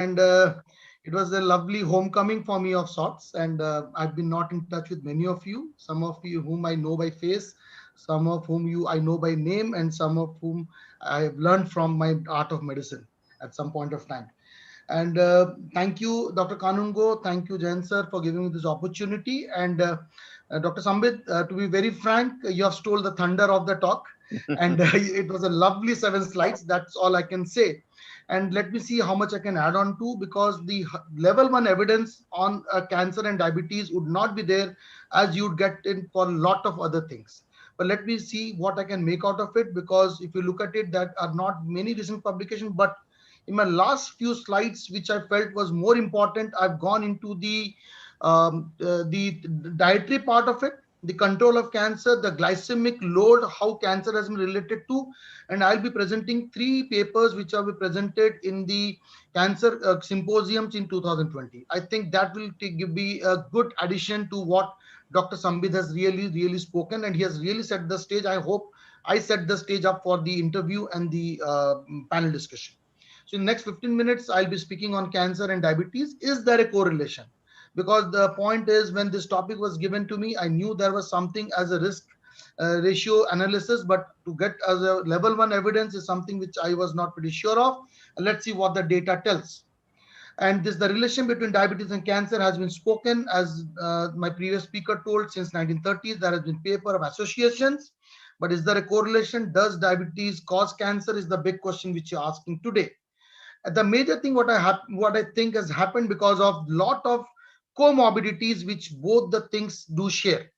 and it was a lovely homecoming for me of sorts. And I've been not in touch with many of you, some of you whom I know by face, some of whom you I know by name, and some of whom I have learned from my art of medicine at some point of time. And thank you, Dr. Kanungo. Thank you, Jain sir, for giving me this opportunity. And Dr. Sambit, to be very frank, you have stole the thunder of the talk. And it was a lovely 7 slides. That's all I can say. And let me see how much I can add on to, because the level one evidence on cancer and diabetes would not be there as you'd get in for a lot of other things. But let me see what I can make out of it, because if you look at it, that are not many recent publications, but in my last few slides, which I felt was more important, I've gone into the dietary part of it, the control of cancer, the glycemic load, how cancer has been related to, and I'll be presenting 3 papers which will be presented in the cancer symposiums in 2020. I think that will be a good addition to what Dr. Sambit has really spoken, and he has really set the stage. I hope I set the stage up for the interview and the panel discussion. So in the next 15 minutes, I'll be speaking on cancer and diabetes. Is there a correlation? Because the point is, when this topic was given to me, I knew there was something as a risk ratio analysis, but to get as a level one evidence is something which I was not pretty sure of. And let's see what the data tells. And this, the relation between diabetes and cancer has been spoken, as my previous speaker told, since 1930s. There has been paper of associations, but is there a correlation? Does diabetes cause cancer is the big question which you're asking today. The major thing what I think has happened because of lot of comorbidities which both the things do share.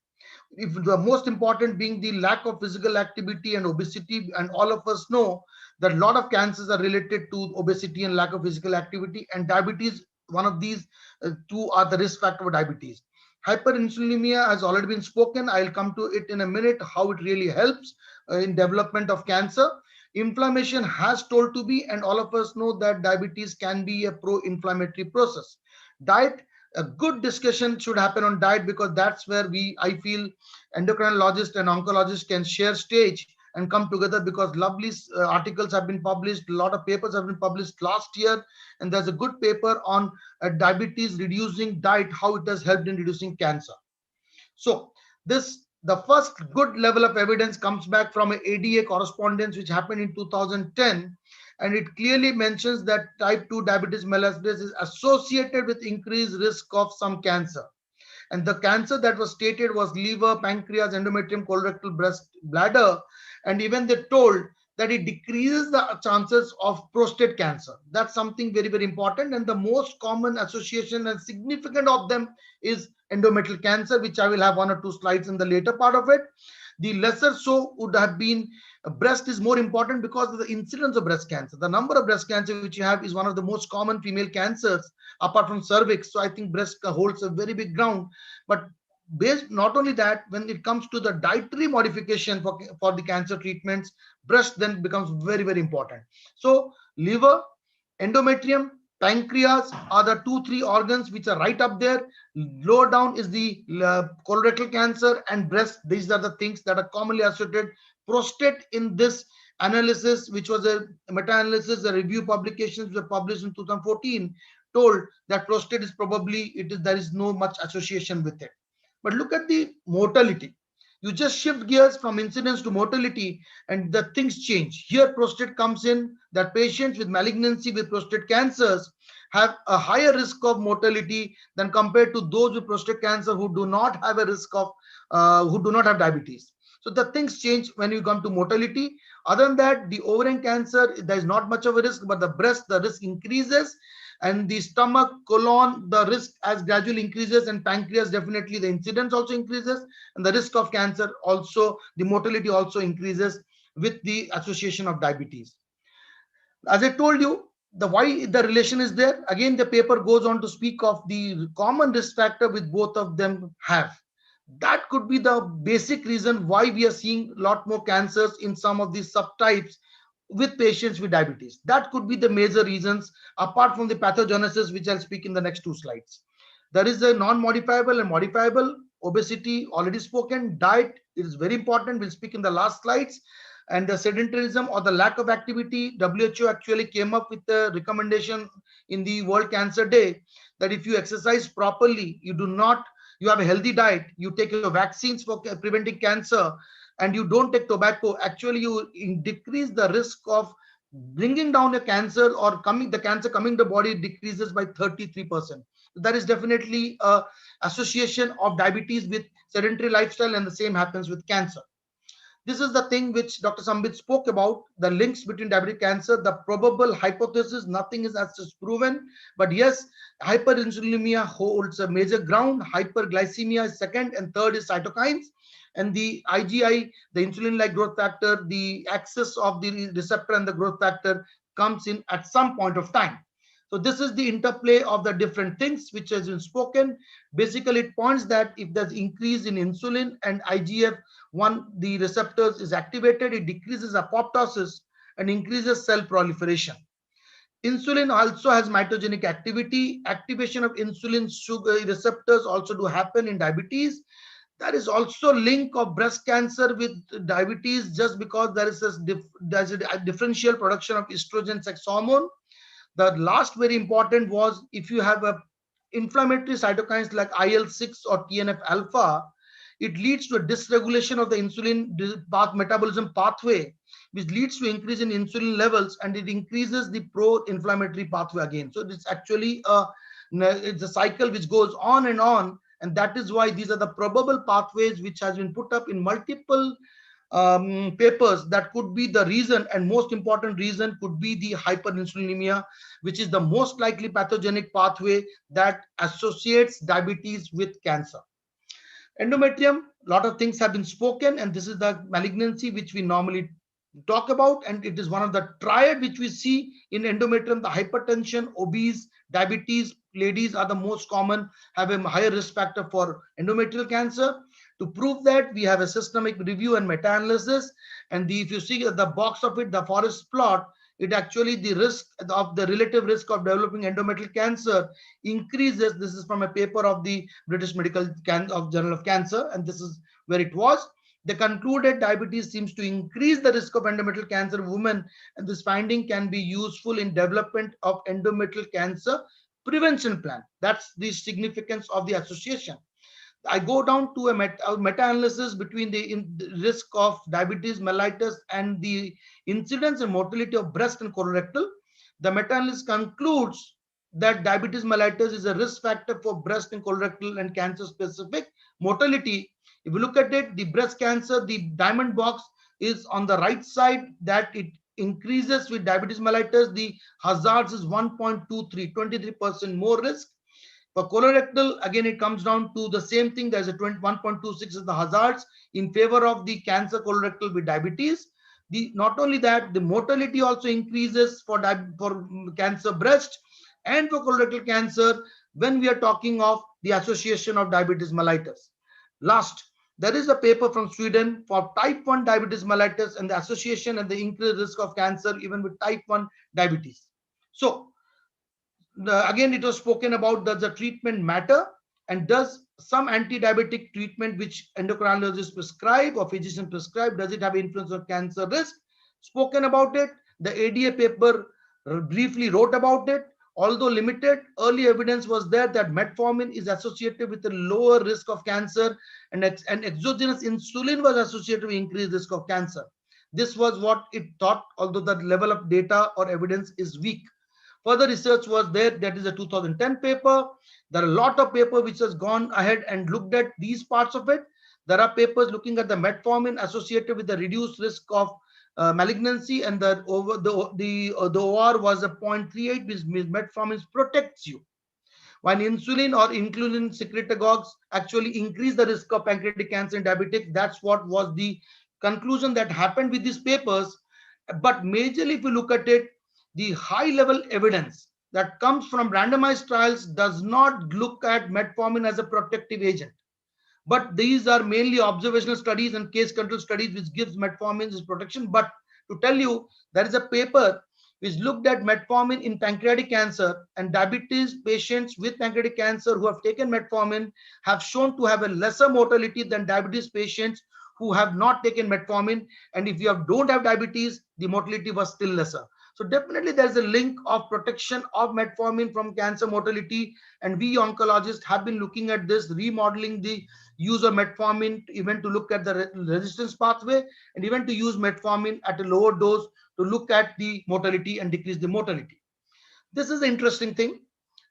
If the most important being the lack of physical activity and obesity, and all of us know that a lot of cancers are related to obesity and lack of physical activity, and diabetes, one of these two are the risk factor for diabetes. Hyperinsulinemia has already been spoken. I'll come to it in a minute, how it really helps in development of cancer. Inflammation has told to be, and all of us know that diabetes can be a pro-inflammatory process. Diet, a good discussion should happen on diet, because that's where I feel endocrinologists and oncologists can share stage and come together, because lovely articles have been published, a lot of papers have been published last year, and there's a good paper on diabetes reducing diet, how it has helped in reducing cancer. So this, the first good level of evidence comes back from a ADA correspondence which happened in 2010, and it clearly mentions that type 2 diabetes mellitus is associated with increased risk of some cancer. And the cancer that was stated was liver, pancreas, endometrium, colorectal, breast, bladder, and even they told that it decreases the chances of prostate cancer. That's something very important, and the most common association and significant of them is endometrial cancer, which I will have 1 or 2 slides in the later part of it. The lesser so would have been breast is more important because of the incidence of breast cancer. The number of breast cancer which you have is one of the most common female cancers apart from cervix. So I think breast holds a very big ground. But based not only that, when it comes to the dietary modification for the cancer treatments, breast then becomes very important. So liver, endometrium, pancreas are the 2-3 organs which are right up there. Lower down is the colorectal cancer and breast. These are the things that are commonly associated. Prostate in this analysis, which was a meta-analysis, a review publications were published in 2014, told that prostate is probably, there is no much association with it. But look at the mortality. You just shift gears from incidence to mortality, and the things change. Here prostate comes in, that patients with malignancy with prostate cancers have a higher risk of mortality than compared to those with prostate cancer who do not have a risk of who do not have diabetes. So the things change when you come to mortality. Other than that, the ovarian cancer, there is not much of a risk, but the breast, the risk increases, and the stomach, colon, the risk as gradually increases, and pancreas, definitely the incidence also increases, and the risk of cancer also, the mortality also increases with the association of diabetes. As I told you, the why the relation is there. Again, the paper goes on to speak of the common risk factor with both of them have. That could be the basic reason why we are seeing a lot more cancers in some of these subtypes with patients with diabetes. That could be the major reasons, apart from the pathogenesis, which I'll speak in the next 2 slides. There is a non-modifiable and modifiable. Obesity, already spoken. Diet is very important. We'll speak in the last slides. and the sedentarism or the lack of activity. WHO actually came up with a recommendation in the World Cancer Day that if you exercise properly, you have a healthy diet, you take your vaccines for preventing cancer, and you don't take tobacco, actually you decrease the risk of bringing down a cancer or coming the cancer coming to the body decreases by 33%. That is definitely a association of diabetes with sedentary lifestyle, and the same happens with cancer. This is the thing which Dr. Sambit spoke about, the links between diabetic cancer, the probable hypothesis, nothing is as such proven. But yes, hyperinsulinemia holds a major ground, hyperglycemia is second, and third is cytokines. And the IGI, the insulin-like growth factor, the axis of the receptor and the growth factor comes in at some point of time. So this is the interplay of the different things which has been spoken. Basically, it points that if there's increase in insulin and IGF-1, the receptors is activated, it decreases apoptosis and increases cell proliferation. Insulin also has mitogenic activity. Activation of insulin sugar receptors also do happen in diabetes. There is also link of breast cancer with diabetes, just because there's a differential production of estrogen sex hormone. The last very important was, if you have a inflammatory cytokines like IL-6 or TNF alpha, it leads to a dysregulation of the insulin metabolism pathway, which leads to increase in insulin levels, and it increases the pro-inflammatory pathway again. So it's actually it's a cycle which goes on, and that is why these are the probable pathways which has been put up in multiple papers. That could be the reason, and most important reason could be the hyperinsulinemia, which is the most likely pathogenic pathway that associates diabetes with cancer. Endometrium, a lot of things have been spoken, and this is the malignancy which we normally talk about, and it is one of the triad which we see in endometrium. The hypertension, obese, diabetes ladies are the most common, have a higher risk factor for endometrial cancer. To prove that, we have a systemic review and meta-analysis, and if you see at the box of it, the forest plot, it actually the risk of the relative risk of developing endometrial cancer increases. This is from a paper of the British Medical Journal of Cancer, and this is where it was. They concluded diabetes seems to increase the risk of endometrial cancer in women, and this finding can be useful in development of endometrial cancer prevention plan. That's the significance of the association. I go down to a meta-analysis between the risk of diabetes mellitus and the incidence and mortality of breast and colorectal. The meta-analysis concludes that diabetes mellitus is a risk factor for breast and colorectal and cancer-specific mortality. If you look at it, the breast cancer, the diamond box is on the right side, that it increases with diabetes mellitus. The hazards is 1.23, 23% more risk. For colorectal, again, it comes down to the same thing. There's a 1.26 is the hazards in favor of the cancer colorectal with diabetes. Not only that, the mortality also increases for cancer breast and for colorectal cancer when we are talking of the association of diabetes mellitus. Last, there is a paper from Sweden for type 1 diabetes mellitus and the association and the increased risk of cancer even with type 1 diabetes. So, again, it was spoken about, does the treatment matter, and does some anti-diabetic treatment which endocrinologists prescribe or physicians prescribe, does it have influence on cancer risk? Spoken about it. The ADA paper briefly wrote about it. Although limited, early evidence was there that metformin is associated with a lower risk of cancer, and exogenous insulin was associated with increased risk of cancer. This was what it thought, although the level of data or evidence is weak. Further research was there. That is a 2010 paper. There are a lot of papers which has gone ahead and looked at these parts of it. There are papers looking at the metformin associated with the reduced risk of malignancy, and the OR was a 0.38, which means metformin protects you. While insulin or includin secretagogues actually increase the risk of pancreatic cancer and diabetic. That's what was the conclusion that happened with these papers. But majorly, if you look at it, the high level evidence that comes from randomized trials does not look at metformin as a protective agent. But these are mainly observational studies and case control studies which gives metformin this protection. But to tell you, there is a paper which looked at metformin in pancreatic cancer, and diabetes patients with pancreatic cancer who have taken metformin have shown to have a lesser mortality than diabetes patients who have not taken metformin, and if you don't have diabetes, the mortality was still lesser. So definitely there is a link of protection of metformin from cancer mortality, and we oncologists have been looking at this, remodeling the use of metformin, even to look at the resistance pathway, and even to use metformin at a lower dose to look at the mortality and decrease the mortality. This is the interesting thing.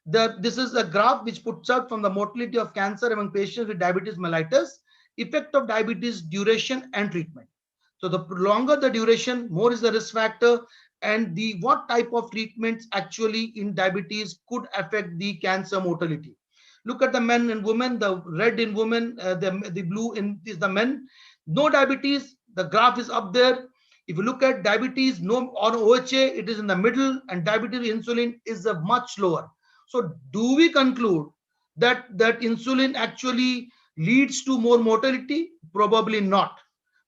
This is a graph which puts out from the mortality of cancer among patients with diabetes mellitus, effect of diabetes duration and treatment. So the longer the duration, more is the risk factor, and the what type of treatments actually in diabetes could affect the cancer mortality. Look at the men and women, the red in women, the blue in is the men. No diabetes, the graph is up there. If you look at diabetes, no on OHA, it is in the middle, and diabetes insulin is a much lower. So do we conclude that insulin actually leads to more mortality? Probably not,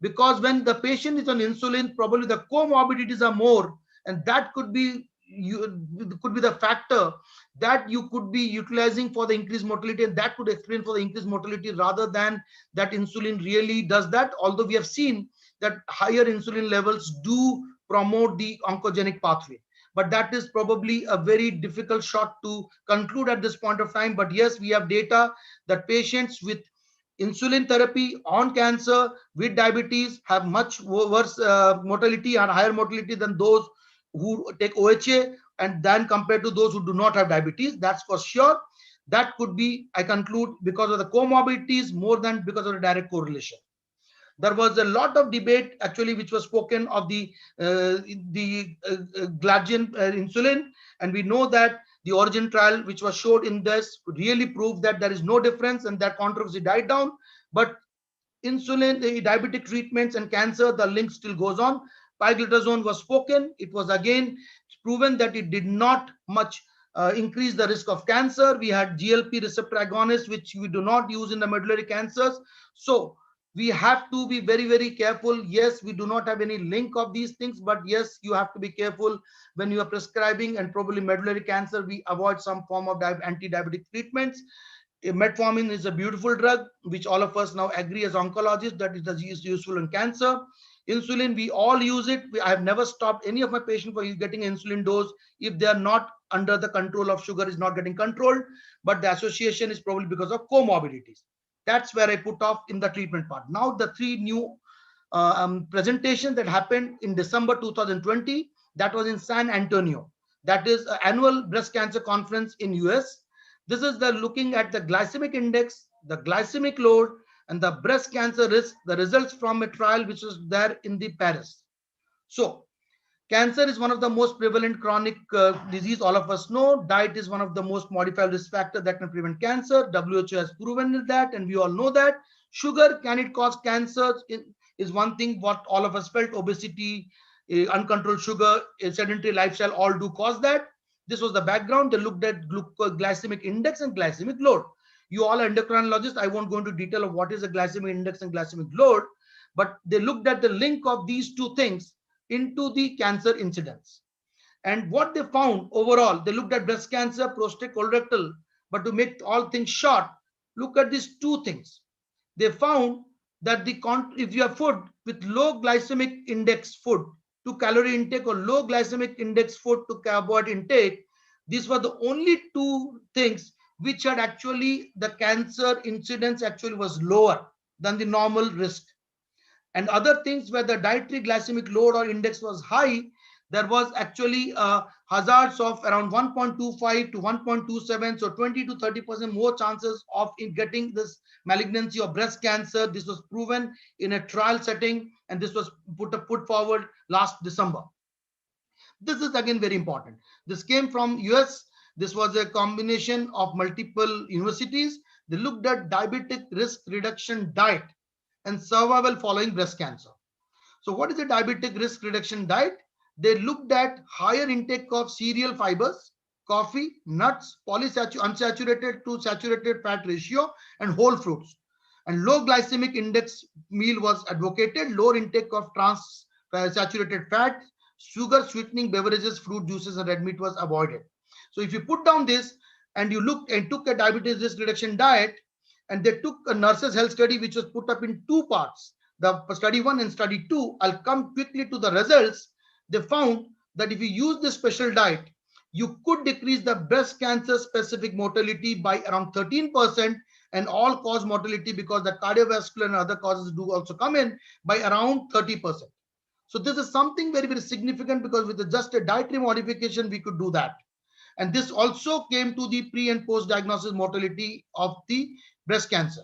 because when the patient is on insulin, probably the comorbidities are more, and that could be the factor that you could be utilizing for the increased mortality, and that could explain for the increased mortality, rather than that insulin really does that. Although we have seen that higher insulin levels do promote the oncogenic pathway, but that is probably a very difficult shot to conclude at this point of time. But yes, we have data that patients with insulin therapy on cancer with diabetes have much worse mortality and higher mortality than those who take OHA, and then compared to those who do not have diabetes. That's for sure. That could be, I conclude, because of the comorbidities more than because of the direct correlation. There was a lot of debate actually which was spoken of the glargine insulin, and we know that the origin trial which was showed in this really proved that there is no difference, and that controversy died down. But insulin, the diabetic treatments and cancer, the link still goes on. Pioglitazone was spoken. It was again proven that it did not much increase the risk of cancer. We had GLP receptor agonists, which we do not use in the medullary cancers. So we have to be very, very careful. Yes, we do not have any link of these things, but yes, you have to be careful when you are prescribing, and probably medullary cancer, we avoid some form of anti-diabetic treatments. Metformin is a beautiful drug, which all of us now agree as oncologists that it is useful in cancer. Insulin, we all use it. I have never stopped any of my patients for getting insulin dose if they are not under the control of sugar is not getting controlled, but the association is probably because of comorbidities. That's where I put off in the treatment part. Now the three new presentations that happened in December 2020, that was in San Antonio. That is an annual breast cancer conference in US. This is the looking at the glycemic index, the glycemic load, and the breast cancer risk, the results from a trial which was there in the Paris. So cancer is one of the most prevalent chronic disease, all of us know. Diet is one of the most modified risk factor that can prevent cancer. WHO has proven that, and we all know that. Sugar, can it cause cancer? Is one thing what all of us felt. Obesity, uncontrolled sugar, a sedentary lifestyle, all do cause that. This was the background. They looked at glycemic index and glycemic load. You all are endocrinologists. I won't go into detail of what is a glycemic index and glycemic load, but they looked at the link of these two things into the cancer incidence. And what they found overall, they looked at breast cancer, prostate, colorectal, but to make all things short, look at these two things. They found that if you have food with low glycemic index food to calorie intake, or low glycemic index food to carbohydrate intake, these were the only two things which had actually the cancer incidence actually was lower than the normal risk. And other things where the dietary glycemic load or index was high, there was actually hazards of around 1.25 to 1.27, so 20 to 30% more chances of getting this malignancy of breast cancer. This was proven in a trial setting, and this was put forward last December. This is again very important. This came from US. This was a combination of multiple universities. They looked at diabetic risk reduction diet and survival following breast cancer. So what is a diabetic risk reduction diet? They looked at higher intake of cereal fibers, coffee, nuts, unsaturated to saturated fat ratio, and whole fruits. And low glycemic index meal was advocated, lower intake of trans saturated fat, sugar sweetening beverages, fruit juices, and red meat was avoided. So if you put down this and you look and took a diabetes risk reduction diet, and they took a nurses health study which was put up in two parts. the study 1 and study 2, I'll come quickly to the results. They found that if you use this special diet, you could decrease the breast cancer specific mortality by around 13% and all cause mortality, because the cardiovascular and other causes do also come in, by around 30%. So this is something very, very significant, because with just a dietary modification, we could do that. And this also came to the pre and post diagnosis mortality of the breast cancer.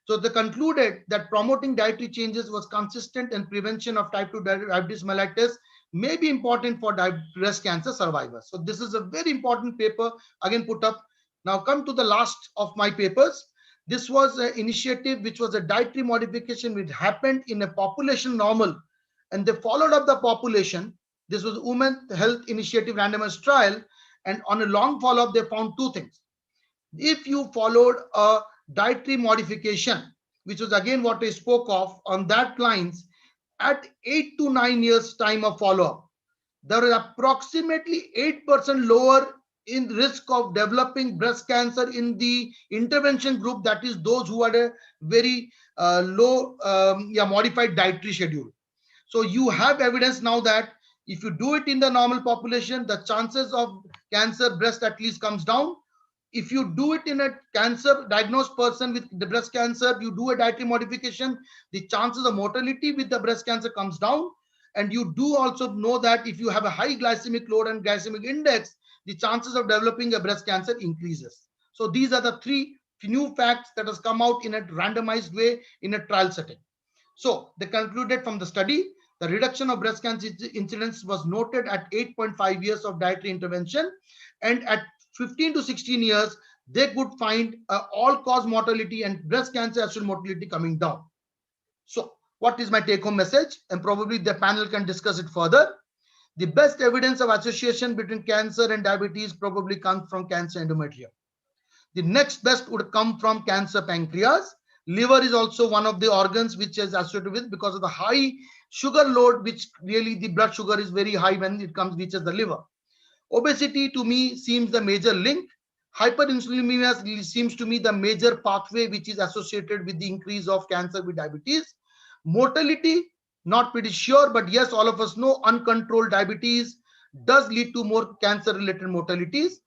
So they concluded that promoting dietary changes was consistent in prevention of type 2 diabetes mellitus may be important for breast cancer survivors. So this is a very important paper again put up. Now come to the last of my papers. This was an initiative which was a dietary modification which happened in a population normal, and they followed up the population. This was Women Health Initiative randomized trial, and on a long follow-up, they found two things. If you followed a dietary modification, which was again what I spoke of on that lines, at 8 to 9 years time of follow-up, there is approximately 8% lower in risk of developing breast cancer in the intervention group, that is those who had a very low modified dietary schedule. So you have evidence now that if you do it in the normal population, the chances of cancer breast at least comes down. If you do it in a cancer diagnosed person with the breast cancer, you do a dietary modification, the chances of mortality with the breast cancer comes down. And you do also know that if you have a high glycemic load and glycemic index, the chances of developing a breast cancer increases. So these are the three new facts that has come out in a randomized way in a trial setting. So they concluded from the study, the reduction of breast cancer incidence was noted at 8.5 years of dietary intervention, and at 15 to 16 years, they could find all-cause mortality and breast cancer actual mortality coming down. So what is my take-home message? And probably the panel can discuss it further. The best evidence of association between cancer and diabetes probably comes from cancer endometrium. The next best would come from cancer pancreas. Liver is also one of the organs which is associated with, because of the high sugar load, which really the blood sugar is very high when it reaches the liver. Obesity to me seems the major link. Hyperinsulinemia seems to me the major pathway which is associated with the increase of cancer with diabetes. Mortality, not pretty sure, but yes, all of us know uncontrolled diabetes does lead to more cancer related mortalities.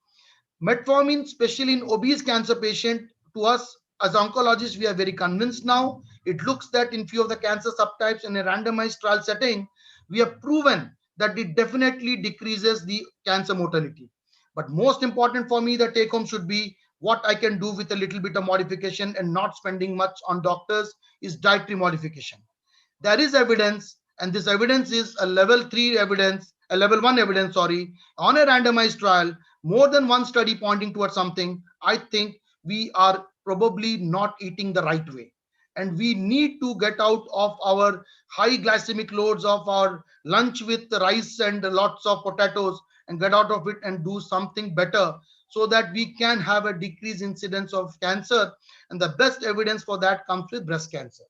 Metformin, especially in obese cancer patient, to us as oncologists, we are very convinced now. It looks that in few of the cancer subtypes in a randomized trial setting, we have proven that it definitely decreases the cancer mortality. But most important for me, the take home should be what I can do with a little bit of modification and not spending much on doctors is dietary modification. There is evidence, and this evidence is a level 3 evidence, a level 1 evidence, sorry, on a randomized trial, more than one study pointing towards something. I think we are probably not eating the right way. And we need to get out of our high glycemic loads of our lunch with rice and lots of potatoes and get out of it and do something better, so that we can have a decreased incidence of cancer. And the best evidence for that comes with breast cancer.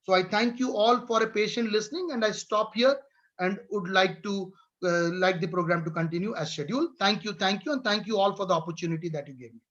So I thank you all for a patient listening, and I stop here and would like to like the program to continue as scheduled. Thank you, and thank you all for the opportunity that you gave me.